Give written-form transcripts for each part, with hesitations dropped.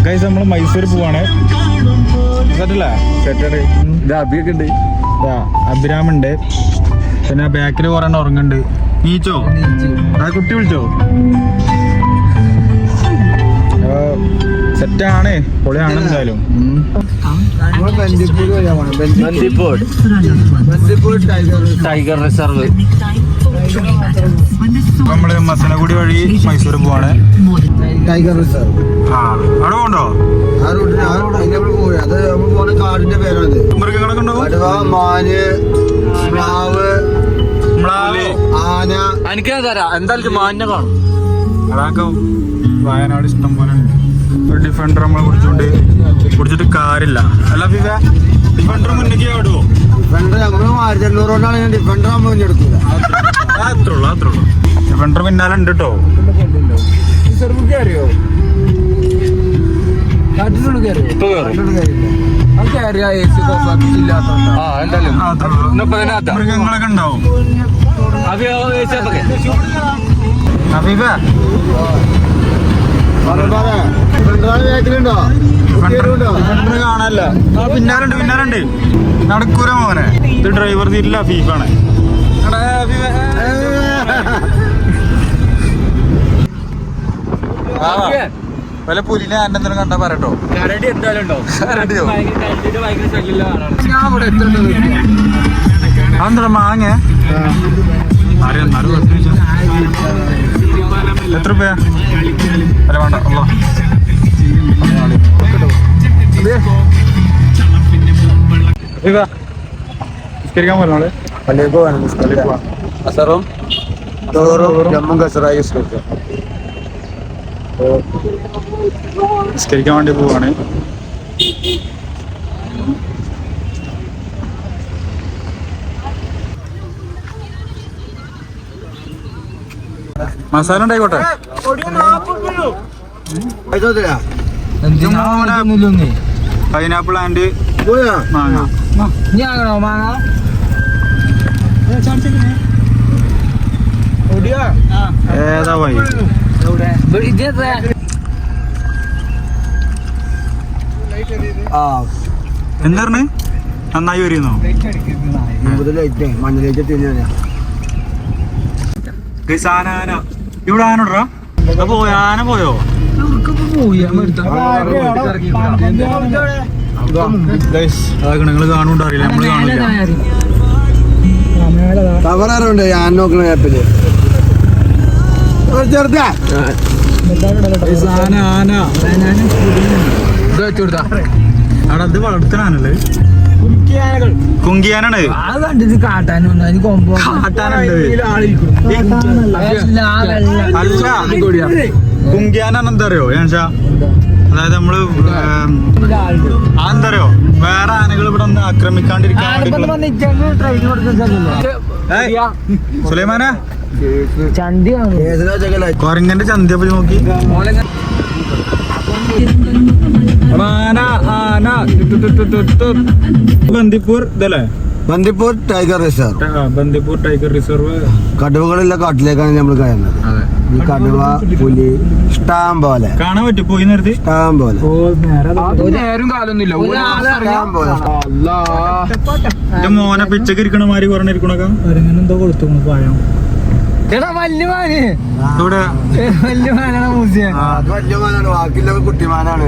Guys നമ്മള് മൈസൂർ പോവാണ്. സെറ്റല്ലേ? സെറ്റഡ്. അഭിയൊക്കെ ഉണ്ട്, അഭിരാമുണ്ട്, പിന്നെ ബാക്കിൽ കുറെ ഉറങ്ങുന്നുണ്ട്. നീച്ചോ ആ കുട്ടി വിളിച്ചോ? സെറ്റാണ്, പൊളിയാണ് എന്തായാലും. Tiger reserve. നമ്മള് മസനഗുഡി വഴി മൈസൂർ പോവാണ്. Tiger reserve. അവിടെ പോണ്ടോ? കാടിന്റെ പേരാണിത്. മൃഗങ്ങളൊക്കെ ഉണ്ടോ? കടുവ, മാന്, മ്ലാവ്, ആന. എനിക്ക് തരാം, എന്തായാലും മാന്യ കാണും. അതൊക്കെ വയനാട് ഇഷ്ടം പോലെ ഉണ്ട്. ഒരു ഡിഫൻഡർ നമ്മളെ കുടിച്ചിട്ട് കാര്യമില്ല. അല്ല ഡിഫൻഡർ മുന്നേക്ക് ആടുവോ? ഡിഫൻഡർ നമ്മള് 1200 കൊണ്ടാണ് ഞാൻ ഡിഫൻഡർ ആകുമ്പോ എടുക്കില്ല. അത്രേ ഉള്ളൂ. ഡിഫൻഡർ പിന്നാലെ ഉണ്ട് കേട്ടോ. മൃഗങ്ങളൊക്കെ ഉണ്ടാവും. കാണാനല്ല, പിന്നാലുണ്ട്. നടക്കൂര മോനെ, ഇത് ഡ്രൈവർ സീറ്റില്ല, ഫീഫാണ്. വല്ല പുലിനെ ആന്റെന്തെങ്കിലും കണ്ടാ പറയട്ടോ. അതെന്താ മാങ്ങ? എത്ര രൂപ? അല്ല വേണ്ട, അല്ലോ നിസ്കരിക്കാൻ പോലും നിസ്കരിക്കാൻ വേണ്ടി പോവാണ്. മസാല ഉണ്ടായിക്കോട്ടെ. പൈനാപ്പിൾ ആൻഡ് മാങ്ങ. ഏതാ വൈ? എന്താ നന്നായി വരുന്നോ? ഇവിടെ ആനോടാ പോയോ? ആന പോയോ? നിങ്ങൾ കാണുന്നുണ്ടോ അറിയില്ല, നമ്മള് കാണില്ല. കവറുണ്ട് ഞാൻ നോക്കണ ആപ്പില്. ചെറുതാ അവിടെ അത് വളർത്തണാണല്ലേ? കുങ്കിയാനാണ്. കുങ്കിയാനാണ്. എന്താ അറിയോ ഞാൻഷാ? അതായത് നമ്മള് അതെന്താ അറിയോ, വേറെ ആനകൾ ഇവിടെ ഒന്ന് ആക്രമിക്കാണ്ടിരിക്കാൻ സുലൈമാന കൊരങ്ങന്റെ ചന്തി നോക്കി. ബന്ദിപ്പൂർ ഇതല്ലേ? Bandipur tiger reserve. Bandipur tiger reserve. കടുവകളുള്ള കാട്ടിലേക്കാണ് നമ്മൾ കയറുന്നത്. ഈ കടുവ, പുലി ഇഷ്ടം പോലെ കാണാൻ പറ്റും. പോയി നിർത്തി ഇഷ്ടം പോലെ. എന്റെ മോനെ പിച്ചക്ക് ഇരിക്കണ മാതിരി കുറഞ്ഞിരിക്കണൊക്കെ എന്തോ കൊടുത്തു പായം. ഇവിടെ വലിയ മാനാണ്, ബാക്കിയുള്ള കുട്ടിമാനാണ്.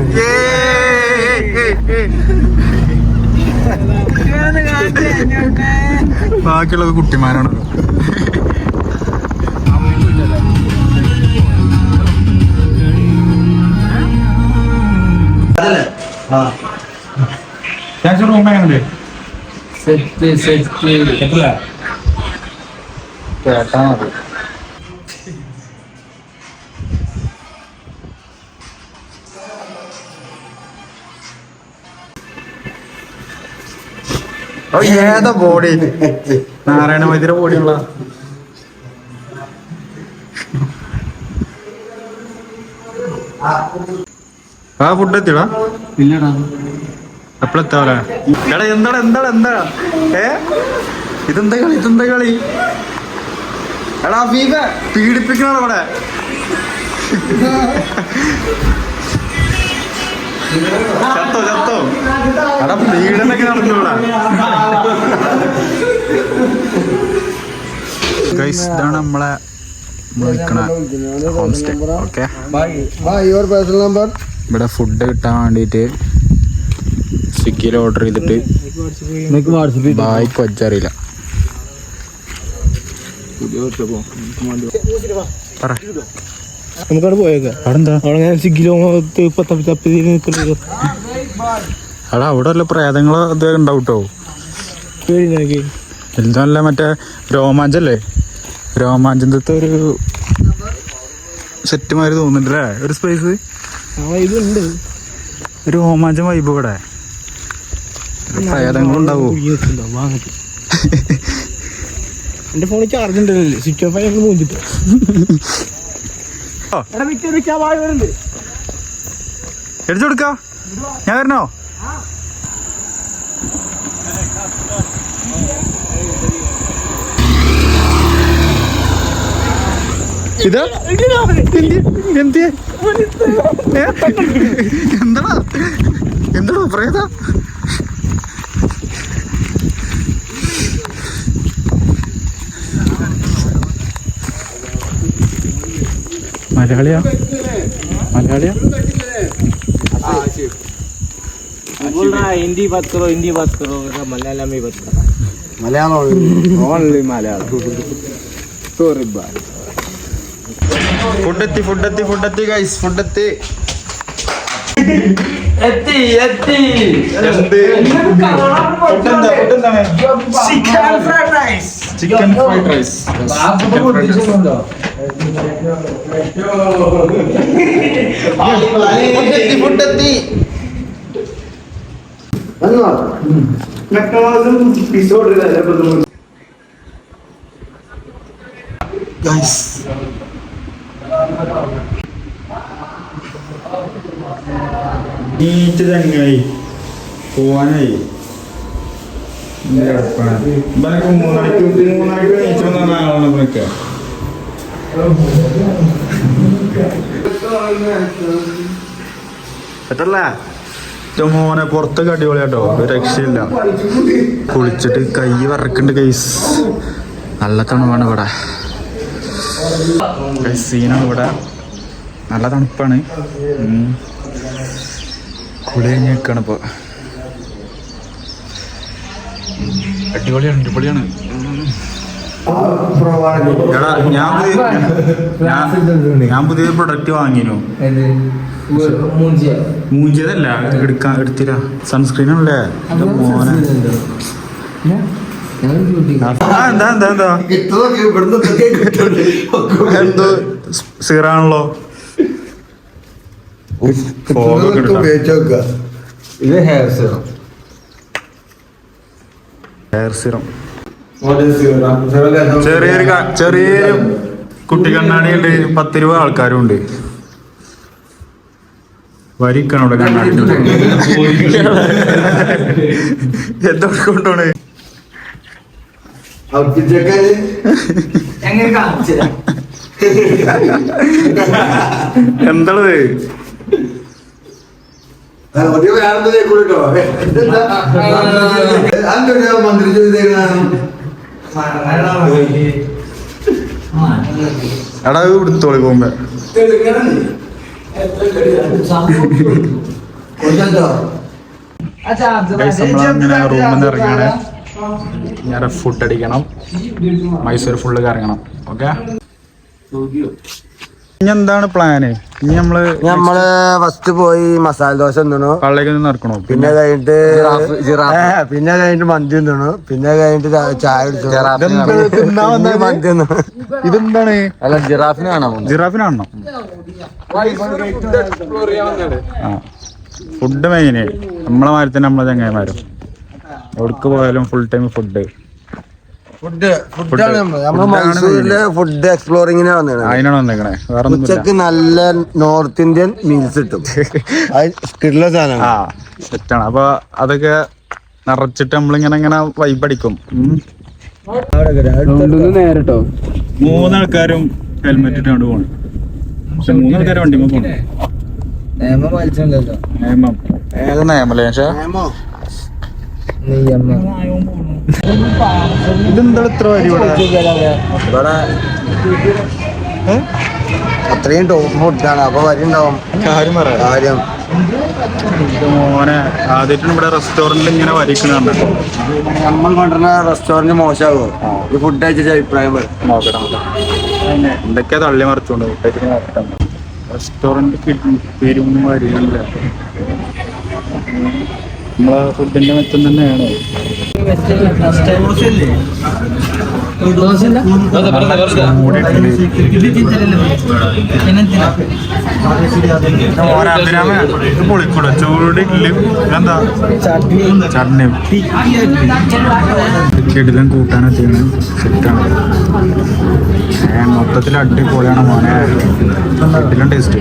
ബാക്കിയുള്ളത് കുട്ടിമാരാണ്. റൂം എങ്ങനെ കേട്ടാ മതി. ഏതാ ബോഡി? നാരായണ വൈദ്യരുടെ ബോഡിയുള്ള ആ ഫുഡ് എത്തിയടാ? ഇല്ലടാ, എപ്പോഴെത്താവല്ലേ? എടാ എന്താ ഇതെന്താ കളി? എടാ ഫീഫ പീഡിപ്പിക്കണ ഇവിടെ. ചത്തോ അവിടെ വീടൊക്കെ നടന്നോളാ. ഗൈസ് ഇതാണ് നമ്മളെ ഹോം സ്റ്റേ. ഓക്കെ, ഇവിടെ ഫുഡ് കിട്ടാൻ വേണ്ടിയിട്ട് സ്വിഗ്ഗിയിൽ ഓർഡർ ചെയ്തിട്ട് ബായ്ക്ക് വച്ചറിയില്ല. നമുക്കവിടെ പോയേക്കാം. അവിടെന്താ അവിടെ ഞാൻ സ്വിഗ്ഗിലോ അവിടെ അവിടെ വല്ല പ്രേതങ്ങളോ അത് ഉണ്ടാവും കേട്ടോ. എന്തല്ല മറ്റേ രോമാഞ്ചല്ലേ, രോമാഞ്ചത്തെ ഒരു സെറ്റ് മാതിരി തോന്നുന്നുണ്ടല്ലേ ഒരു സ്പേസ്. ഇതുണ്ട് ഒരു രോമാഞ്ചം വൈബ് ഇവിടെ. പ്രേതങ്ങളുണ്ടാവോ? എന്റെ ഫോണിൽ ചാർജ് ഉണ്ടല്ലേ, സ്വിച്ച് ഓഫ് ആയി ഞങ്ങൾ മൂന്നിട്ട്. എടുത്തു കൊടുക്ക, ഞാൻ വരണോ? ഇതാ എന്താ എന്താണോ പ്രേത? മലയാളിയാ മലയാളിയാ हिंदी बात करो, हिंदी बात करो, मलयालम में बात करो. Malayalam only Malayalam. Sorry bye. ഫുഡെത്തി ഗൈസ്, ഫുഡെത്തി. Chicken fried rice. Chicken fried rice. ഫുഡെത്തി. ഗൈസ് നീറ്റ് ചങ്ങായി പോവാനായി. ഇവനൊക്കെ മൂന്നാഴ്ച നീച്ചു വന്ന ആളാണ് ഇവനൊക്കെ. പറ്റല്ല മോനെ പുറത്തൊക്കെ അടിപൊളിയാട്ടോ, ഒരു രക്ഷയില്ല. കുളിച്ചിട്ട് കൈ വറക്കുന്നുണ്ട് ഗൈസ്. നല്ല തണുപ്പാണ് ഇവിടെ. സീനാണ് ഇവിടെ, നല്ല തണുപ്പാണ്. കുളി കഴിഞ്ഞ് നിൽക്കുകയാണ് ഇപ്പോൾ. അടിപൊളിയാണ്. എടാ ഞാൻ പുതിയ പ്രൊഡക്റ്റ് വാങ്ങിനു. മൂഞ്ചിയതല്ല, എടുത്തില്ല. സൺസ്ക്രീൻ ആണല്ലേ മോനെ. എന്താ എന്തോ സീറാണല്ലോ. ഇത് ഹെയർ സീറം. ഹെയർ സീറം ചെറിയൊരു കുട്ടി കണ്ണാടി ഉണ്ട്. 10 രൂപ ആൾക്കാരും ഉണ്ട്. വരിക്കാണ് ഇവിടെ കണ്ണാടി. എന്താ കൊണ്ടോണേ? എന്താണത്? മന്ത്രി എടാ എടുത്തോളി പോകുമ്പോ. നമ്മളിങ്ങനെ റൂമിൽ നിന്ന് ഇറങ്ങിയാണ്. ഞാൻ ഫുഡ് അടിക്കണം, മൈസൂർ ഫുള്ള് കറങ്ങണം. ഓക്കെ, ഇനി എന്താണ് പ്ലാന്? ഇനി നമ്മള് ഫസ്റ്റ് പോയി മസാല ദോശ തിന്നണു, പള്ളിക്ക് നിന്ന് ഇറക്കണോ? പിന്നെ കഴിഞ്ഞിട്ട് മന്തി തിന്നണു, പിന്നെ കഴിഞ്ഞിട്ട് ചായ മന്തി തിന്നു. ഇതെന്താണ്? അല്ല, ജിറാഫിനെ കാണാം. ജിറാഫിനാണോ? ആ, ഫുഡ് മെയിന്. നമ്മളെ മാതിരി തന്നെ നമ്മളെ ചങ്ങായിമാരും എവിടേക്ക് പോയാലും ഫുൾ ടൈം ഫുഡ്. മൈസൂരിലെ ഫുഡ് എക്സ്പ്ലോറിങ്ങിന് വന്നേക്കണേ. അതിനാണ് വന്നേക്കണേ. വേറെ ഉച്ചക്ക് നല്ല നോർത്ത് ഇന്ത്യൻ മീൽസ് കിട്ടും. കിട്ടുന്ന സാധനം. ആ, സെറ്റാണ്. അപ്പൊ അതൊക്കെ നിറച്ചിട്ട് നമ്മളിങ്ങനെ വൈബടിക്കും. നേരിട്ടോ 3 ആൾക്കാരും ഹെൽമെറ്റ് ഇട്ടുകൊണ്ട് പോകണം. പക്ഷെ 3 ആൾക്കാർ വണ്ടിമ്മ പോകണം. നിയമം വലിച്ചിട്ടുണ്ടല്ലോ. നിയമം ഏത് നിയമല്ലേ ഇതെന്താ ഇത്ര വരി ഇവിടെ അത്രയും ടോപ്പ് ഫുഡാണ്. അപ്പൊ വരി ഉണ്ടാവും. കാര്യം പറയാം. കാര്യം മോനെ ആദ്യമായിട്ടാണ് ഇവിടെ റെസ്റ്റോറന്റിൽ ഇങ്ങനെ വരിക്കണ നമ്മൾ കൊണ്ടുവരുന്ന റെസ്റ്റോറന്റ് മോശമാകുമോ? ഈ ഫുഡ് കഴിച്ച അഭിപ്രായം പറയും. നോക്കണം. എന്തൊക്കെയാ തള്ളി മറിച്ചോണ്ട് റെസ്റ്റോറന്റ് പെരും വരില്ല. നമ്മളെ ഫുഡിന്റെ മെച്ചം തന്നെയാണ്. പൊളിക്കൂട ചൂട് എന്താ ചട്നിയും കിടിലം കൂട്ടാനെത്തിയാണ്. സെറ്റാണ്. മൊത്തത്തിൽ അടിപൊളിയാണ് മോനെ. കിടിലം ടേസ്റ്റ്.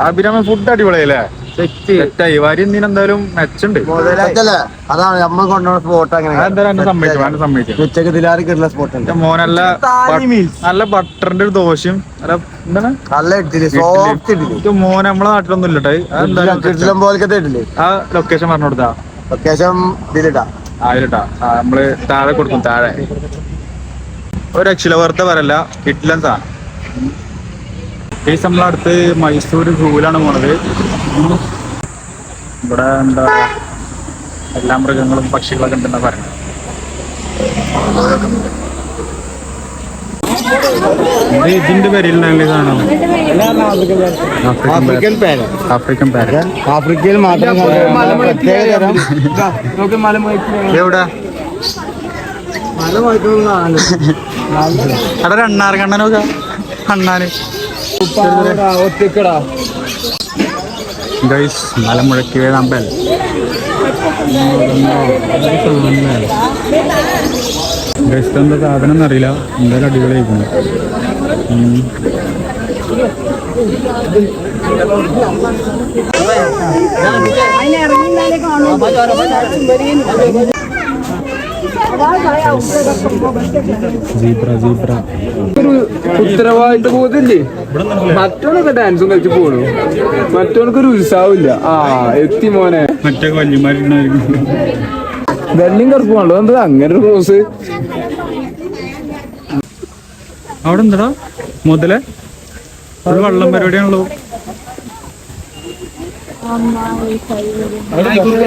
അഭിരാമ ഫുഡ് അടിപൊളിയല്ലേ? സെറ്റായി. വരി എന്തിനെന്തായാലും മെച്ചുണ്ട്. അതാണ് നമ്മൾ കൊണ്ടുവന്ന സ്പോട്ട്. അങ്ങനെ ഉച്ചക്ക് ദിലാറി കിട്ടുന്ന സ്പോട്ട് ഉണ്ട്. മോനല്ല നല്ല ബട്ടറിന്റെ ഒരു ദോശയും എന്താണ് നല്ല ഇഡ്ഡലി, സോഫ്റ്റ് ഇഡ്ഡലി. മോനെ നമ്മളെ നാട്ടിലൊന്നും ഇല്ലട്ടെ. കിട്ടിലും പോലത്തെ ഇഡ്ഡലി. ആ ലൊക്കേഷൻ പറഞ്ഞു കൊടുത്താ. ലൊക്കേഷൻ ഇതിലിട്ടാ അതിലിട്ടാ. നമ്മള് താഴെ കൊടുക്കും. താഴെ ഒരു രക്ഷയില്ല. വെറുതെ വരല്ല. കിട്ടില്ല സാധനം. നമ്മളടുത്ത് മൈസൂർ സൂവിലാണ് പോണത്. ഇവിടെ എന്താ എല്ലാ മൃഗങ്ങളും പക്ഷികളൊക്കെ ഉണ്ടെന്നാ പറയുന്നത്. ഇതിന്റെ പേരിലുള്ള സാധനം ആഫ്രിക്കൻ പാരറ്റ്. African parrot. ആഫ്രിക്കയിൽ മാത്രം എവിടെ അവിടെ അണ്ണാറ് കണ്ണനൊക്കെ അണ്ണാന് ഗൈസ് മലമുഴക്കി വേഴാമ്പൽ. ഗൈസ് എന്താ സാധനം എന്നറിയില്ല. എന്തായാലും അടിപൊളിയായിരിക്കുന്നു. ഉത്തരവാദിത്ത ബോധമില്ലേ? മറ്റോണൊക്കെ ഡാൻസും കളിച്ച് പോണു. മറ്റോണക്കൊരു ഉത്സാഹമില്ല. എത്തി മോനെ. മറ്റേ വല്യമാരുണ്ടായിരിക്കും. വെള്ളിയും കറുപ്പുണ്ടോ? എന്താ അങ്ങനെ ഒരു ക്ലോസ്? അവിടെ എന്താടാ മുതലേ വള്ളം പരിപാടിയാണല്ലോ.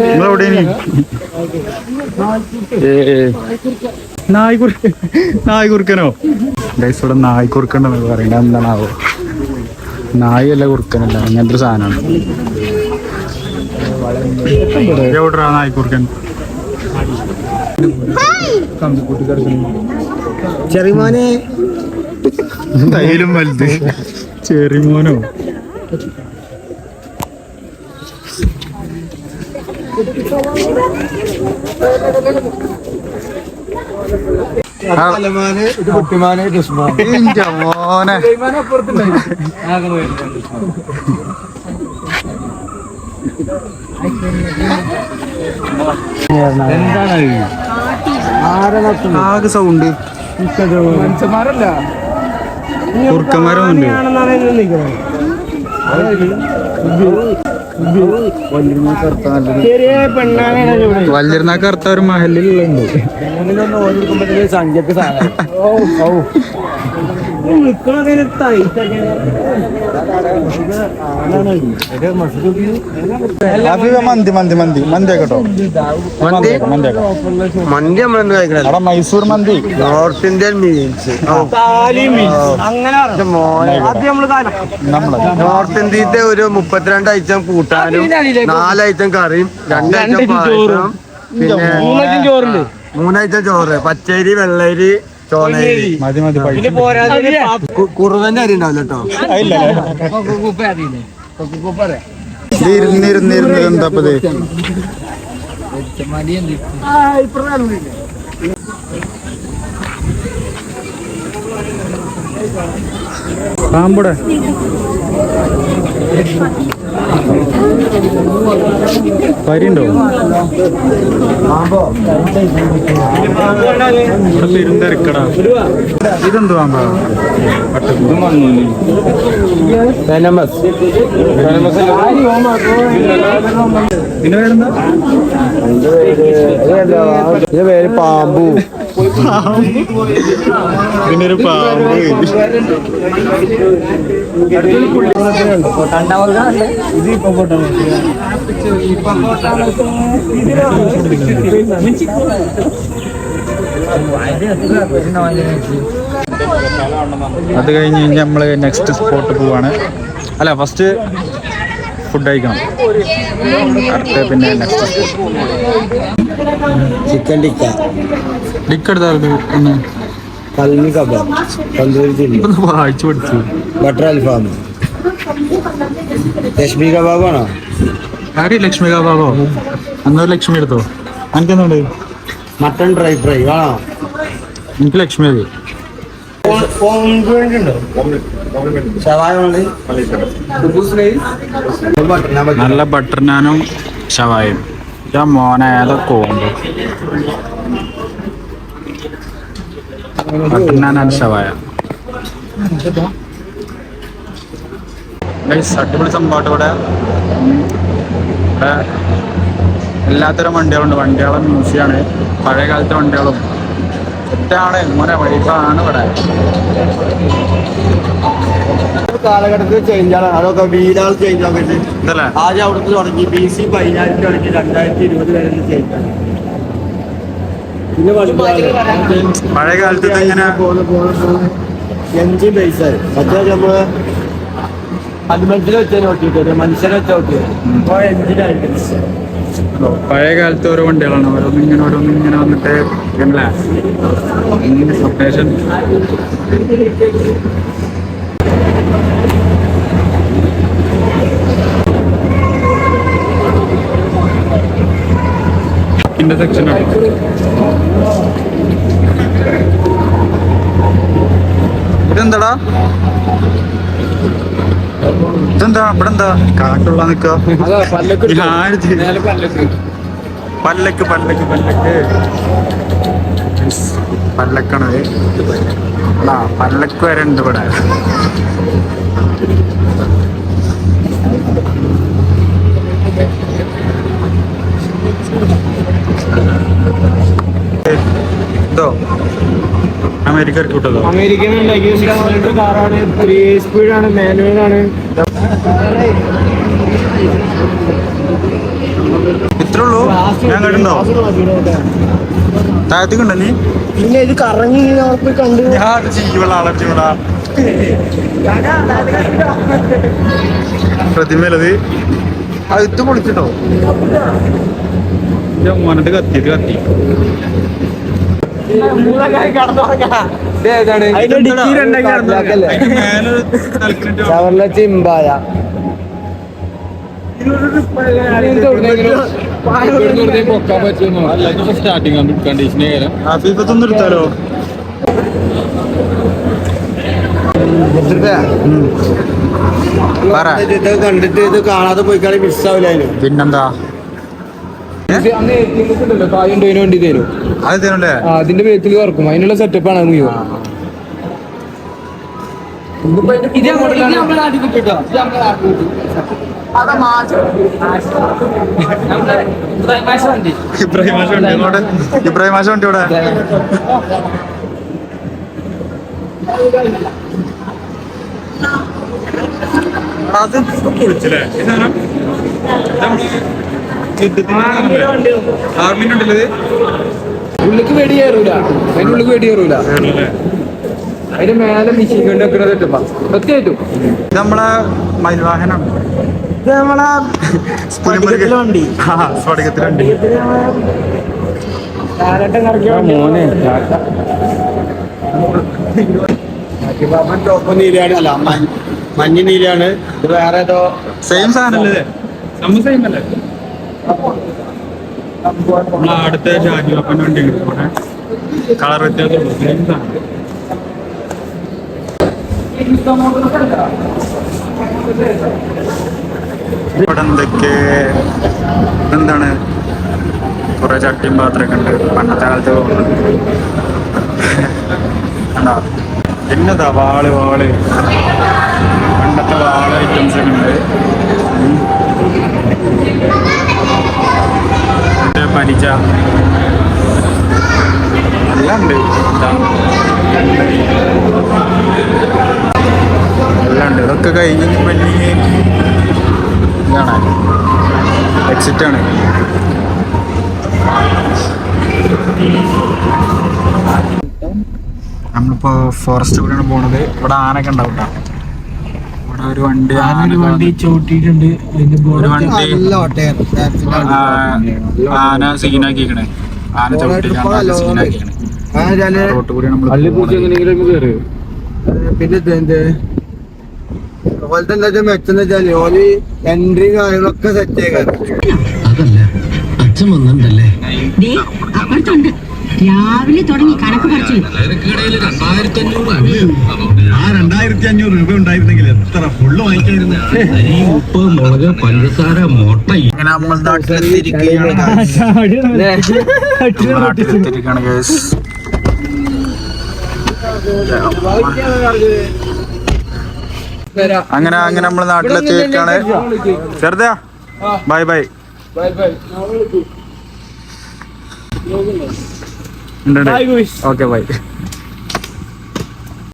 നിങ്ങളെവിടെ നായ്ക്കുറുക്കനോ? ഗൈസ് ഇവിടെ നായ്ക്കുറുക്കണ്ടെന്നൊക്കെ പറയണ്ട. എന്താണാവോ? നായല്ല കുറുക്കനല്ല, അങ്ങനത്തെ ഒരു സാധനമാണ്. എവിടാ നായ്ക്കുറുക്കൻ? ചെറിമോനെ തൈലും വലുത് ചെറിമോനോ? മോനെ ആകെ സൗണ്ട്. മനുഷ്യന്മാരല്ല, കുറുക്കന്മാരൊന്നുണ്ട്. വല്ലിരുന്ന കറുത്ത ഒരു മഹലിലുണ്ട്. സംഖ്യക്ക് മന്തി മന്തി മന്തി മന്തിയാക്കട്ടോ. മന്തി നമ്മളെന്ത് കഴിക്കണം? മൈസൂർ മന്തി, നോർത്ത് ഇന്ത്യൻ മീൽസ്. നോർത്ത് ഇന്ത്യത്തെ ഒരു 32 ഐറ്റം കൂട്ടാനും 4 ഐറ്റം കറിയും 2 ഐറ്റം പായസം, പിന്നെ 3 ഐറ്റം ചോറ്, പച്ചരി, വെള്ളരി, ചോനരി. മതി മതി. കുറുവന്റെ അരി ഉണ്ടാവില്ല കേട്ടോ. ഇരുന്നിരുന്നിരുന്ന് എന്താപ്പത്? പാമ്പുടെ പരിണ്ടോ ഇവിടെ പെരുന്തിരക്കടാ. ഇതെന്ത് പാമ്പാ? ഇതിന്റെ പേരെന്താ? ഇതിന്റെ പേര് പാമ്പു. ഇതിനൊരു പാമ്പ്. അത് കഴിഞ്ഞ് കഴിഞ്ഞ് നമ്മള് നെക്സ്റ്റ് സ്പോട്ട് പോവാണ്. അല്ല, ഫസ്റ്റ് ഫുഡ് കഴിക്കണം. അടുത്ത പിന്നെ നെക്സ്റ്റ് ചിക്കൻ ടിക്ക, ടിക്ക എടുത്താൽ ഒന്ന് കൽമി കബാബ്, തന്തൂരി ചില്ലി, വായിച്ചു പഠിച്ചു. ബട്ടർ അൽഫാം, ലക്ഷ്മി കബാബാണോ? ആര് ലക്ഷ്മി കബാബോ? അന്നൊരു ലക്ഷ്മി എടുത്തോ. എനിക്കെന്തുണ്ട്? മട്ടൺ ഡ്രൈ ഫ്രൈ ആണോ? എനിക്ക് ലക്ഷ്മി മതി. നല്ല ബട്ടർ നാനും ഷവായും. മോനെ ഏതൊക്കെ ഉണ്ട്. ബട്ടർ നാനാണ് ഷവായ. അടിപൊളി സംഭവം. ഇവിടെ എല്ലാത്തരം വണ്ടികളുണ്ട്. വണ്ടികളും മ്യൂസിയമാണ്. പഴയ കാലത്തെ വണ്ടികളും സെറ്റാണ്. മോനെ വൈഫാണ് ഇവിടെ. കാലഘട്ടത്തിൽ ചേഞ്ച് ആണ്. അതൊക്കെ വീലാൾ ചേഞ്ച് ആക്കിയിട്ട് ഇതല്ലേ ആദ്യം അവിടുത്തെ തുടങ്ങി BC 1000 തുടങ്ങി 2020 വരെ ചേഞ്ച് ആണ്. പിന്നെ പഴയ കാലത്ത് ഇങ്ങനെ എൻജിൻ ബേസ് ആയി. മറ്റേ നമ്മള് അനിമൽസിനെ വെച്ചാൽ നോക്കിയിട്ട് മനുഷ്യനെ വെച്ചാൽ നോക്കിയത് എൻജിനായിട്ട്. പഴയ കാലത്ത് ഓരോ വണ്ടികളാണ്. ഓരോന്നിങ്ങനെ വന്നിട്ട് അല്ലേ സൊട്ടേഷൻ. സെക്ഷനാണ്. ഇതെന്താടാ? ഇതെന്താ ഇവിടെ എന്താ കാട്ടുള്ള നിക്ക? പല്ലക്ക് പല്ലക്കാണ്. പല്ലക്ക് വരെ ഉണ്ട് ഇവിടെ. ഇതോ അമേരിക്കർക്ക് വിട്ടതോ? അമേരിക്കൻ കാറാണ്. 3 സ്പീഡാണ്, മാനുവൽ ആണ്. ഇത്രേ ഉള്ളൂ. ഞാൻ കണ്ടുണ്ടോ? താഴത്തേക്കുണ്ടോ നീ? പിന്നെ ഇത് കറങ്ങി കണ്ടു. ഞാൻ ജീവളാ പ്രതിമയിലത് അത് ഇത് പൊളിച്ചിട്ടോ. മോനത് കത്തി ചിമ്പായ സ്റ്റാർട്ടിങ് കണ്ടീഷൻ ആഫീഫത്തൊന്നും എടുത്താലോ? ഇത് കണ്ടിട്ട് ഇത് കാണാതെ പോയിക്കാണെങ്കിൽ മിസ്സാവില്ല. പിന്നെന്താ കായുണ്ടോ വേണ്ടി തരും. അത് തരണ്ടേ? അതിന്റെ പേരിൽ കറക്കും. അതിനുള്ള സെറ്റപ്പാണ് മുഴുവൻ. ഇബ്രാഹിം മാഷ വണ്ടി ഇവിടെ. അത് പൊളിച്ചല്ലേ ആർമിനുണ്ടല്ലേ? ഉള്ളിക്ക് വെടി കയറൂല. അതിന്റെ ഉള്ളിക്ക് വെടി കയറൂല. അതിന്റെ മേലെ മിഷീൻ കൊണ്ട് വെക്കുന്ന സെറ്റപ്പാ സത്യമായിട്ടും. ഇത് നമ്മളെ മയിൽവാഹനാണ്. ഇത് നമ്മളെ വണ്ടി സ്ഫടികത്തിലുണ്ട്. മോനെ ടോപ്പ് നീലയാണ്. അല്ല മഞ്ഞ നീലയാണ്. ഇത് വേറെ ഏതോ സെയിം സാധനല്ലേ? നമ്മൾ സെയിം അല്ലേ? അടുത്ത ഷാജി പാപ്പന്റെ വണ്ടി കളർ വ്യത്യാസമുള്ളൂ. സെയിം സാധനം. ഇവിടെ എന്താണ് കുറെ ചട്ടിയും പാത്രമൊക്കെ ഉണ്ട് പണ്ടത്തെ കാലത്ത് ആണോ പിന്നെന്താ വാള് പണ്ടത്തെ വാള് ഐറ്റംസ് ഒക്കെ ഉണ്ട് പരിച എല്ലാം ഉണ്ട് എല്ലാം ഉണ്ട് ഇതൊക്കെ കഴിഞ്ഞ് വലിയ ഇതാണ് എക്സിറ്റാണ് നമ്മളിപ്പോ ഫോറസ്റ്റ് കൂടെയാണ് പോണത് ഇവിടെ ആനൊക്കെ ഉണ്ടാവും കേട്ടോ ഇവിടെ ഒരു വണ്ടി ചോട്ടിട്ടുണ്ട് ഒരു വണ്ടി ആന സീനാക്കിക്കണേ ആന ചവിട്ടിക്കാണ് സീനാക്കിക്കണേ റോട്ട് കൂടി നമ്മൾ പിന്നെ എന്ത് അതുപോലത്തെ എന്താ വെച്ചാൽ മെച്ചെന്ന് വെച്ചാല് ഓല് എൻട്രി കാര്യങ്ങളൊക്കെ സെറ്റ് ചെയ്യാറ് അതല്ല അച്ഛൻ വന്നിട്ടുണ്ടല്ലേ അപ്പുറത്തുണ്ട് രാവിലെ തുടങ്ങി കണക്ക് പറിച്ചു ആ 2500 രൂപ ഉണ്ടായിരുന്നെങ്കിൽ എത്ര ഫുള്ള് വാങ്ങിക്കായിരുന്നു അരി ഉപ്പ് മുളക് പഞ്ചസാര മുട്ട അങ്ങനെ നമ്മൾ നാട്ടിലെത്തിയിരിക്കുകയാണ് guys. അങ്ങനെ നമ്മൾ നാട്ടിലെത്തിയിരിക്കുകയാണ് ചെറുതാ ബൈ ഓക്കെ ബൈ